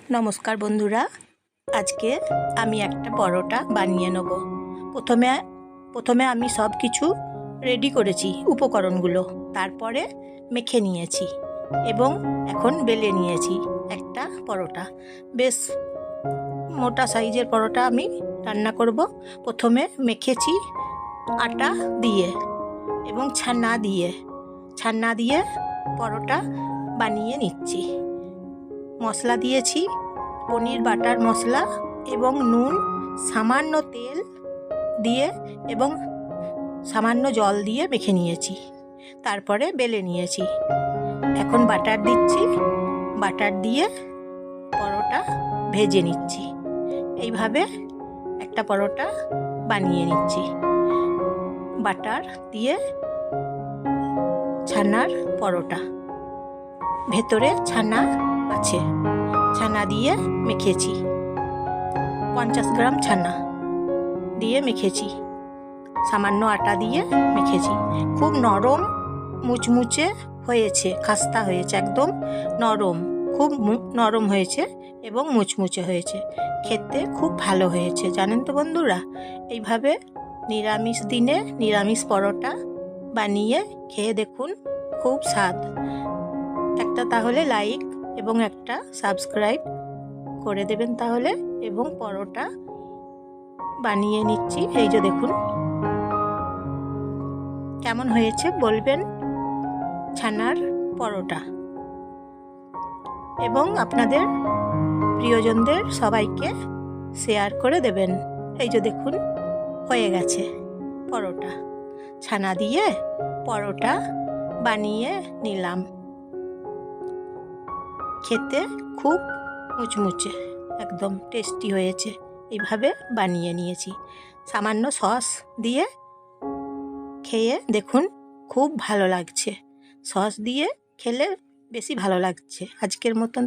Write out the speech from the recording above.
নমস্কার বন্ধুরা, আজকে আমি একটা পরোটা বানিয়ে নেব। প্রথমে প্রথমে আমি সব কিছু রেডি করেছি, উপকরণগুলো, তারপরে মেখে নিয়েছি এবং এখন বেলে নিয়েছি একটা পরোটা। বেশ মোটা সাইজের পরোটা আমি রান্না করব। প্রথমে মেখেছি আটা দিয়ে এবং ছানা দিয়ে পরোটা বানিয়ে নিচ্ছি। মশলা দিয়েছি পনির বাটার মশলা এবং নুন, সামান্য তেল দিয়ে এবং সামান্য জল দিয়ে মেখে নিয়েছি। তারপরে বেলে নিয়েছি। এখন বাটার দিচ্ছি, বাটার দিয়ে পরোটা ভেজে নিচ্ছি। এইভাবে একটা পরোটা বানিয়ে নিচ্ছি। বাটার দিয়ে ছানার পরোটা, ভেতরে ছানা আছে, ছানা দিয়ে মেখেছি। 50 গ্রাম ছানা দিয়ে মেখেছি, সামান্য আটা দিয়ে মেখেছি। খুব নরম মুচমুচে হয়েছে, খাস্তা হয়েছে, একদম নরম, খুব নরম হয়েছে এবং মুচমুচে হয়েছে। খেতে খুব ভালো হয়েছে, জানেন তো বন্ধুরা। এইভাবে নিরামিষ দিনে নিরামিষ পরোটা বানিয়ে খেয়ে দেখুন, খুব স্বাদ। একটা তাহলে লাইক এবং একটা সাবস্ক্রাইব করে দেবেন তাহলে। এবং পরোটা বানিয়ে নিচ্ছি, এই যে দেখুন কেমন হয়েছে বলবেন। ছানার পরোটা এবং আপনাদের প্রিয়জনদের সবাইকে শেয়ার করে দেবেন। এই যে দেখুন হয়ে গেছে পরোটা, ছানা দিয়ে পরোটা বানিয়ে নিলাম। খেতে খুব মুচমুচে, একদম টেস্টি হয়েছে। এইভাবে বানিয়ে নিয়েছি। সামান্য সস দিয়ে খেয়ে দেখুন, খুব ভালো লাগছে। সস দিয়ে খেলে বেশি ভালো লাগছে। আজকের মতন